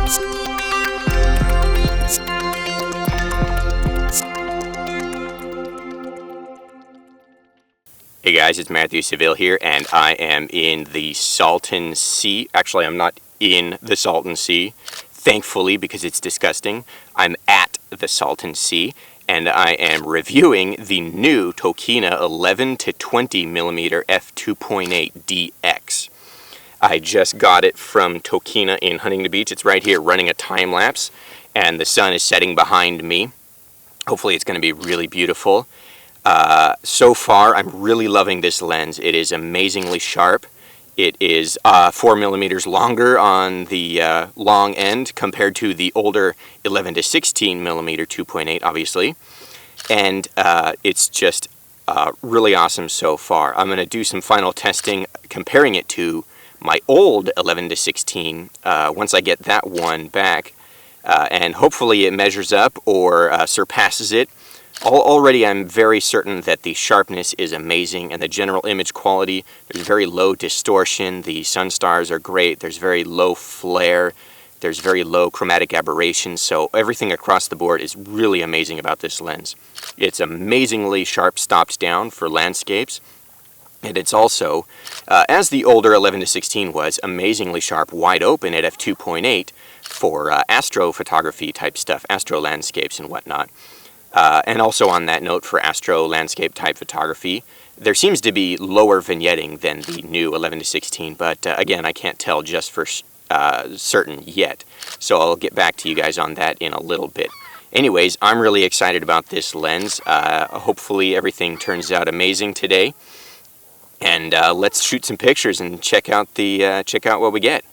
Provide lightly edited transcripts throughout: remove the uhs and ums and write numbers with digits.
Hey guys, it's Matthew Seville here, and I am in the Salton Sea. Actually, I'm not in the Salton Sea, thankfully, because it's disgusting. I'm at the Salton Sea, and I am reviewing the new Tokina 11-20mm f2.8 DX. I just got it from Tokina in Huntington Beach. It's right here running a time-lapse, and the sun is setting behind me. Hopefully it's going to be really beautiful. So far, I'm really loving this lens. It is amazingly sharp. It is 4mm longer on the long end compared to the older 11-16mm 2.8, obviously. And it's just really awesome so far. I'm going to do some final testing comparing it to my old 11-16 once I get that one back. And hopefully it measures up or surpasses it. Already I'm very certain that the sharpness is amazing and the general image quality, there's very low distortion, the sun stars are great, there's very low flare, there's very low chromatic aberration, so everything across the board is really amazing about this lens. It's amazingly sharp stops down for landscapes, and it's also, as the older 11-16 was, amazingly sharp wide open at f2.8 for astrophotography type stuff, astro landscapes and whatnot. And also on that note, for astro landscape type photography, there seems to be lower vignetting than the new 11-16, but again, I can't tell just for certain yet. So I'll get back to you guys on that in a little bit. Anyways, I'm really excited about this lens. Hopefully everything turns out amazing today. And let's shoot some pictures and check out what we get.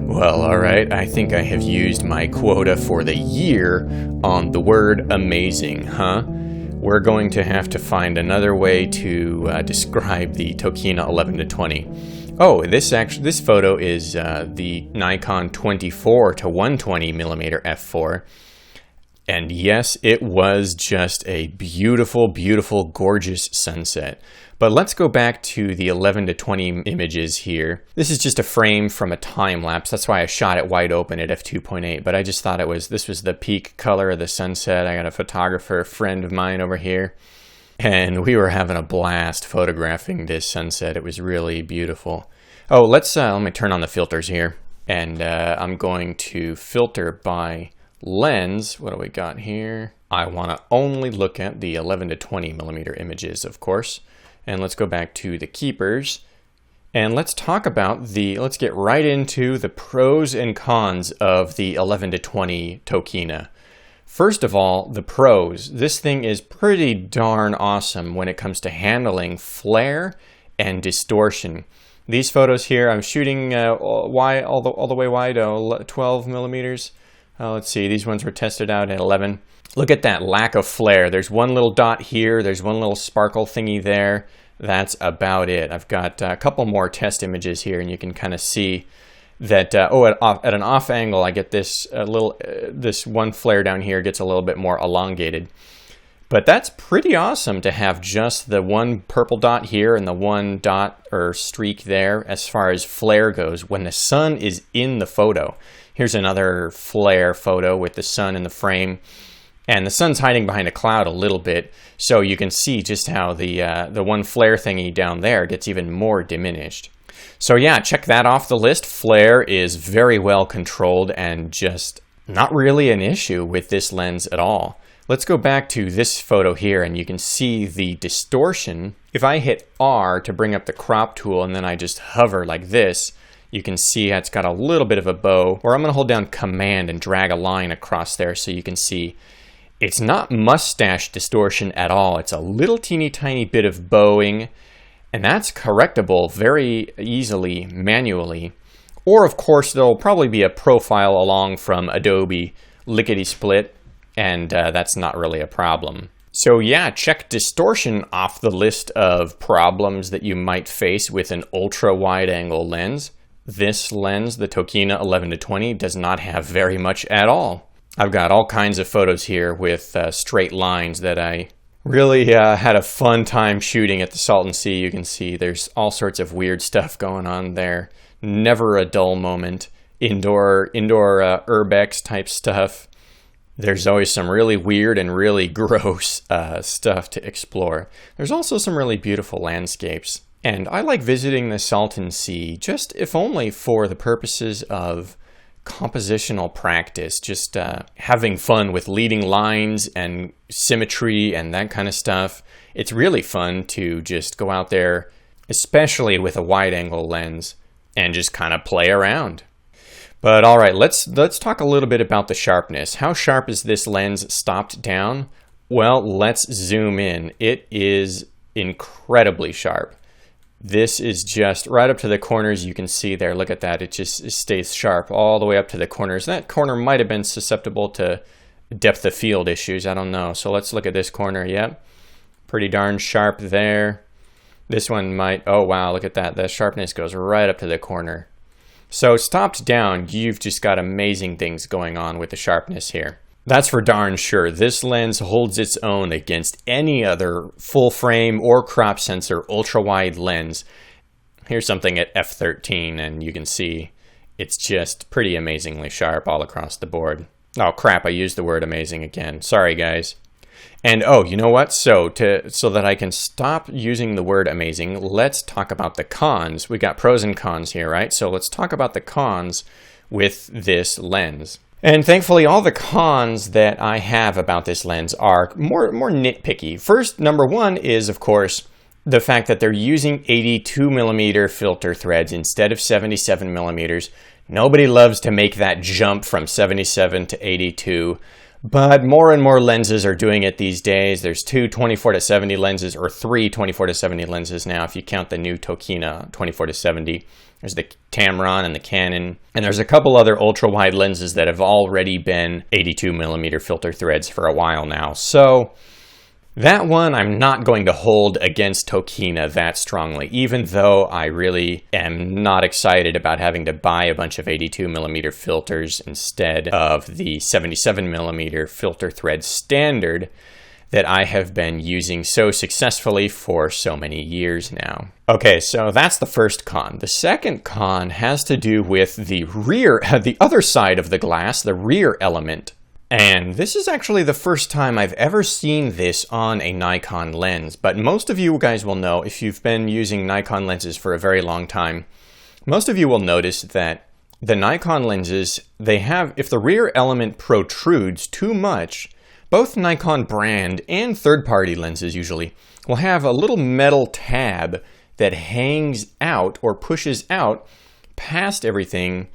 Well, alright, I think I have used my quota for the year on the word amazing, huh? We're going to have to find another way to describe the Tokina 11-20. Oh, this photo is the Nikon 24-120mm f4. And yes, it was just a beautiful, beautiful, gorgeous sunset. But let's go back to the 11-20 images here. This is just a frame from a time lapse. That's why I shot it wide open at f2.8. But I just thought this was the peak color of the sunset. I got a photographer friend of mine over here, and we were having a blast photographing this sunset. It was really beautiful. Oh, let me turn on the filters here, and I'm going to filter by lens. What do we got here? I want to only look at the 11-20mm images, of course. And let's go back to the keepers. And let's talk about let's get right into the pros and cons of the 11-20 Tokina. First of all, the pros. This thing is pretty darn awesome when it comes to handling flare and distortion. These photos here, I'm shooting wide, all the way wide, 12 millimeters. Let's see, these ones were tested out at 11. Look at that lack of flare. There's one little dot here, there's one little sparkle thingy there. That's about it. I've got a couple more test images here, and you can kind of see that, at an off angle, I get this this one flare down here gets a little bit more elongated. But that's pretty awesome to have just the one purple dot here and the one dot or streak there as far as flare goes when the sun is in the photo. Here's another flare photo with the sun in the frame. And the sun's hiding behind a cloud a little bit, so you can see just how the one flare thingy down there gets even more diminished. So yeah, check that off the list. Flare is very well controlled and just not really an issue with this lens at all. Let's go back to this photo here, and you can see the distortion. If I hit R to bring up the crop tool and then I just hover like this, you can see it's got a little bit of a bow. Or I'm going to hold down Command and drag a line across there so you can see it's not mustache distortion at all. It's a little teeny tiny bit of bowing, and that's correctable very easily manually. Or of course, there'll probably be a profile along from Adobe lickety split, and that's not really a problem. So yeah, check distortion off the list of problems that you might face with an ultra wide angle lens. This lens, the Tokina 11-20, does not have very much at all. I've got all kinds of photos here with straight lines that I really had a fun time shooting at the Salton Sea. You can see there's all sorts of weird stuff going on there. Never a dull moment. Indoor urbex type stuff. There's always some really weird and really gross stuff to explore. There's also some really beautiful landscapes. And I like visiting the Salton Sea, just if only for the purposes of compositional practice, just having fun with leading lines and symmetry and that kind of stuff. It's really fun to just go out there, especially with a wide angle lens, and just kind of play around. But all right, let's talk a little bit about the sharpness. How sharp is this lens stopped down? Well, let's zoom in. It is incredibly sharp. This is just right up to the corners. You can see there, look at that. It stays sharp all the way up to the corners. That corner might have been susceptible to depth of field issues. I don't know. So let's look at this corner. Yep, pretty darn sharp there. This one might, oh wow, look at that. The sharpness goes right up to the corner. So stopped down, you've just got amazing things going on with the sharpness here. That's for darn sure. This lens holds its own against any other full frame or crop sensor ultra wide lens. Here's something at f13 and you can see it's just pretty amazingly sharp all across the board. Oh crap, I used the word amazing again. Sorry guys. And oh, you know what? So that I can stop using the word amazing, let's talk about the cons. We got pros and cons here, right? So let's talk about the cons with this lens. And thankfully, all the cons that I have about this lens are more nitpicky. First, number one is, of course, the fact that they're using 82mm filter threads instead of 77mm. Nobody loves to make that jump from 77 to 82. But more and more lenses are doing it these days. There's two 24-70 lenses, or three 24-70 lenses now, if you count the new Tokina 24-70. There's the Tamron and the Canon. And there's a couple other ultra-wide lenses that have already been 82mm filter threads for a while now. So that one I'm not going to hold against Tokina that strongly, even though I really am not excited about having to buy a bunch of 82mm filters instead of the 77mm filter thread standard that I have been using so successfully for so many years now. Okay, so that's the first con. The second con has to do with the rear, the other side of the glass, the rear element. And this is actually the first time I've ever seen this on a Nikon lens, but most of you guys will know, if you've been using Nikon lenses for a very long time, most of you will notice that the Nikon lenses, they have, if the rear element protrudes too much, both Nikon brand and third-party lenses usually will have a little metal tab that hangs out or pushes out past everything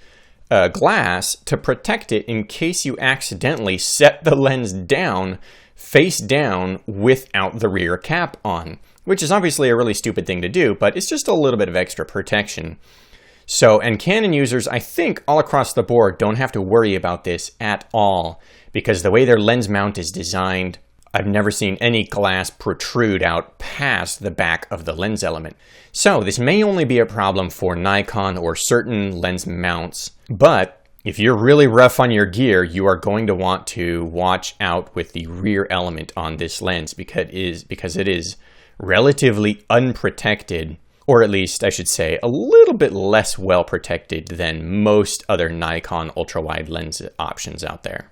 glass to protect it in case you accidentally set the lens down, face down, without the rear cap on, which is obviously a really stupid thing to do, but it's just a little bit of extra protection. So, and Canon users, I think all across the board, don't have to worry about this at all, because the way their lens mount is designed, I've never seen any glass protrude out past the back of the lens element. So this may only be a problem for Nikon or certain lens mounts, but if you're really rough on your gear, you are going to want to watch out with the rear element on this lens because it is relatively unprotected, or at least I should say a little bit less well protected than most other Nikon ultra-wide lens options out there.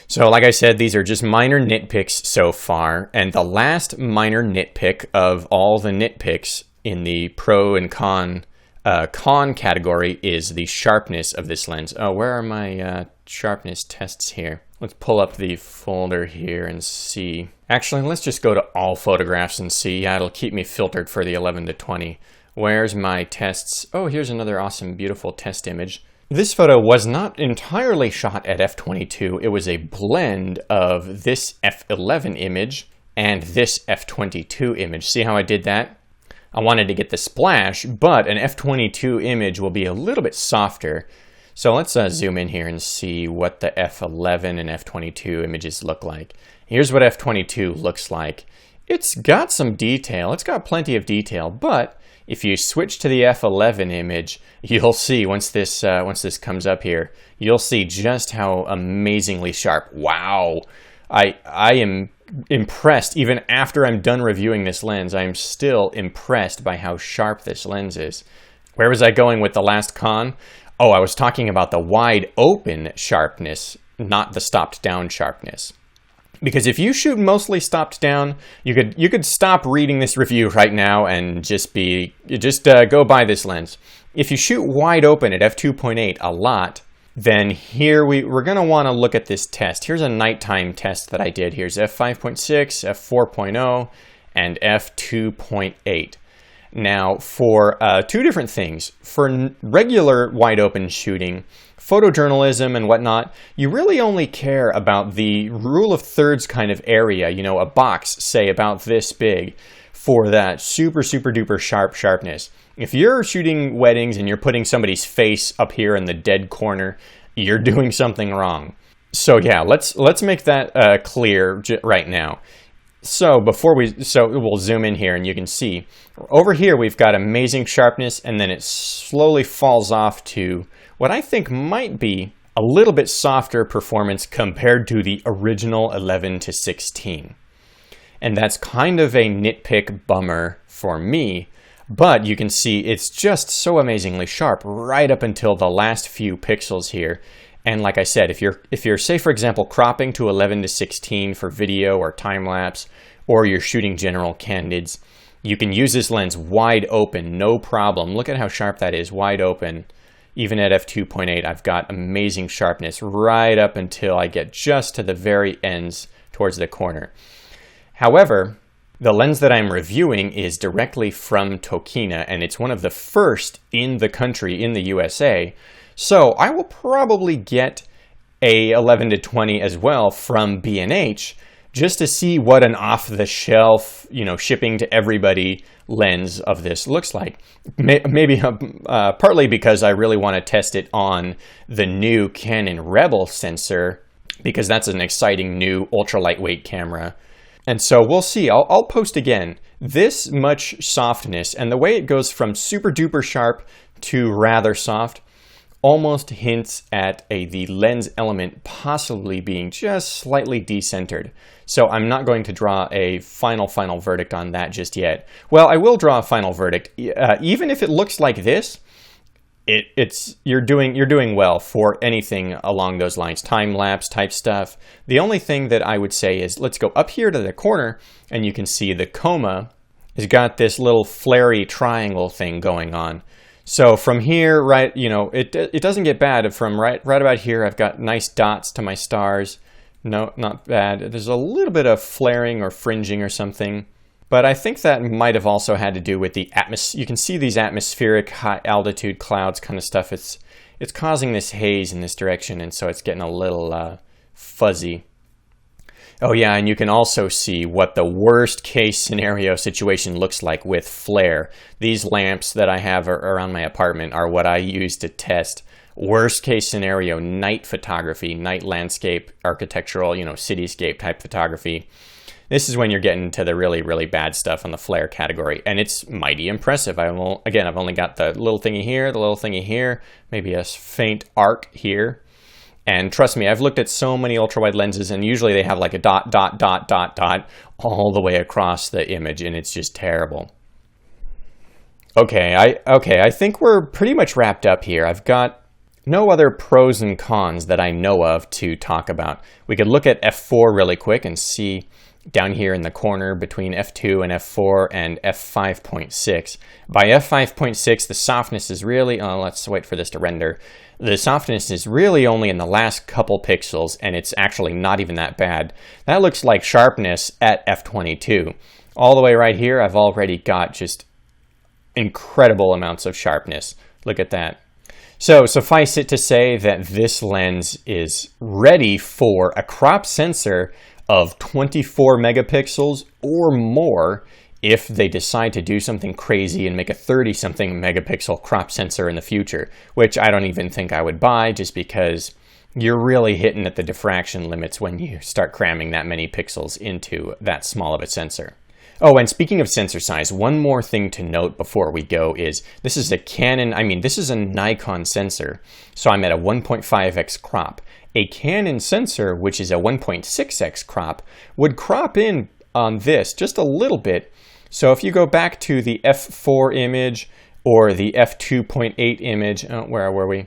So like I said, these are just minor nitpicks so far, and the last minor nitpick of all the nitpicks in the pro and con category is the sharpness of this lens. Oh, where are my sharpness tests here? Let's pull up the folder here and see. Actually, let's just go to all photographs and see. Yeah, it'll keep me filtered for the 11-20. Where's my tests? Oh, here's another awesome, beautiful test image. This photo was not entirely shot at f22. It was a blend of this f11 image and this f22 image. See how I did that? I wanted to get the splash, but an f/22 image will be a little bit softer. So let's zoom in here and see what the f/11 and f/22 images look like. Here's what f/22 looks like. It's got some detail, it's got plenty of detail, but if you switch to the f/11 image, you'll see once this comes up here, you'll see just how amazingly sharp. Wow, I am impressed. Even after I'm done reviewing this lens, I am still impressed by how sharp this lens is. Where was I going with the last con? Oh, I was talking about the wide open sharpness, not the stopped down sharpness. Because if you shoot mostly stopped down, you could stop reading this review right now and just go buy this lens. If you shoot wide open at f2.8 a lot, then here we're going to want to look at this test. Here's a nighttime test that I did. Here's f5.6, f4.0, and f2.8. Now, for two different things. For regular wide open shooting, photojournalism and whatnot, you really only care about the rule of thirds kind of area, you know, a box, say, about this big, for that super duper sharpness. If you're shooting weddings and you're putting somebody's face up here in the dead corner, you're doing something wrong. So yeah, let's make that clear right now. So we'll zoom in here and you can see over here we've got amazing sharpness, and then it slowly falls off to what I think might be a little bit softer performance compared to the original 11-16. And that's kind of a nitpick bummer for me, but you can see it's just so amazingly sharp right up until the last few pixels here. And like I said, if you're say for example cropping to 11-16 for video or time lapse, or you're shooting general candids, you can use this lens wide open, no problem. Look at how sharp that is, wide open. Even at f2.8, I've got amazing sharpness right up until I get just to the very ends towards the corner. However, the lens that I'm reviewing is directly from Tokina, and it's one of the first in the country, in the USA. So I will probably get a 11-20 as well from B&H, just to see what an off-the-shelf, you know, shipping to everybody lens of this looks like. Maybe partly because I really want to test it on the new Canon Rebel sensor, because that's an exciting new ultra lightweight camera. And so we'll see. I'll post again. This much softness, and the way it goes from super duper sharp to rather soft, almost hints at the lens element possibly being just slightly decentered. So I'm not going to draw a final verdict on that just yet. Well, I will draw a final verdict. Even if it looks like this, you're doing well for anything along those lines, time lapse type stuff. The only thing that I would say is, let's go up here to the corner, and you can see the coma has got this little flary triangle thing going on. So from here, right, you know, it doesn't get bad. From right about here, I've got nice dots to my stars. No, not bad. There's a little bit of flaring or fringing or something, but I think that might have also had to do with the atmosphere. You can see these atmospheric high altitude clouds kind of stuff. It's causing this haze in this direction, and so it's getting a little fuzzy. Oh yeah, and you can also see what the worst case scenario situation looks like with flare. These lamps that I have around my apartment are what I use to test worst case scenario night photography, night landscape, architectural, you know, cityscape type photography. This is when you're getting to the really bad stuff on the flare category, and it's mighty impressive. I've only got the little thingy here, the little thingy here, maybe a faint arc here. And trust me, I've looked at so many ultra-wide lenses, and usually they have like a dot all the way across the image, and it's just terrible. Okay, I think we're pretty much wrapped up here. I've got no other pros and cons that I know of to talk about. We could look at f4 really quick and see down here in the corner between f2 and f4 and f5.6. By f5.6, the softness is really, let's wait for this to render. The softness is really only in the last couple pixels, and it's actually not even that bad. That looks like sharpness at f22. All the way right here, I've already got just incredible amounts of sharpness. Look at that. So suffice it to say that this lens is ready for a crop sensor of 24 megapixels or more if they decide to do something crazy and make a 30-something megapixel crop sensor in the future, which I don't even think I would buy, just because you're really hitting at the diffraction limits when you start cramming that many pixels into that small of a sensor. Oh, and speaking of sensor size, one more thing to note before we go is this is a this is a Nikon sensor, so I'm at a 1.5x crop. A Canon sensor, which is a 1.6x crop, would crop in on this just a little bit. So if you go back to the f4 image or the f2.8 image, where were we?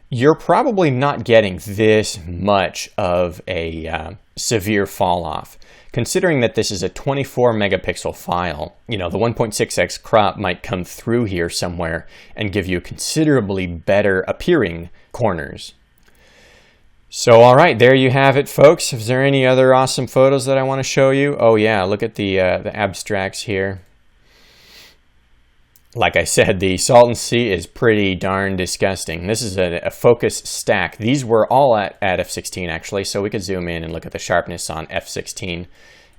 You're probably not getting this much of a severe fall off. Considering that this is a 24 megapixel file, the 1.6x crop might come through here somewhere and give you considerably better appearing corners. So all right, there you have it, folks. Is there any other awesome photos that I want to show you? Oh yeah, look at the abstracts here. Like I said, the Salton Sea is pretty darn disgusting. This is a focus stack. These were all at f16 actually, so we could zoom in and look at the sharpness on f16.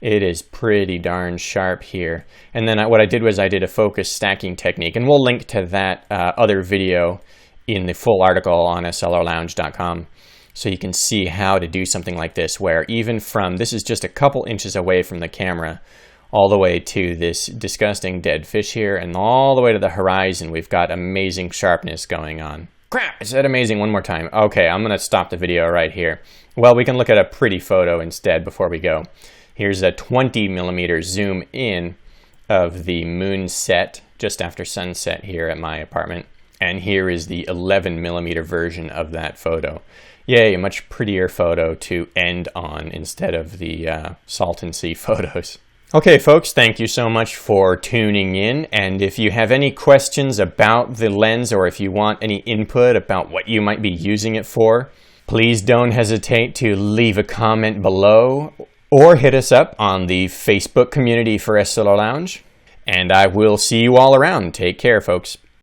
It is pretty darn sharp here. And then what I did was I did a focus stacking technique, and we'll link to that other video in the full article on slrlounge.com. So you can see how to do something like this, where even from, this is just a couple inches away from the camera, all the way to this disgusting dead fish here, and all the way to the horizon, we've got amazing sharpness going on. Crap, I said amazing one more time. Okay, I'm gonna stop the video right here. Well, we can look at a pretty photo instead before we go. Here's a 20mm zoom in of the moon set just after sunset here at my apartment. And here is the 11mm version of that photo. Yay, a much prettier photo to end on instead of the Salton Sea photos. Okay, folks, thank you so much for tuning in. And if you have any questions about the lens, or if you want any input about what you might be using it for, please don't hesitate to leave a comment below or hit us up on the Facebook community for SLR Lounge. And I will see you all around. Take care, folks.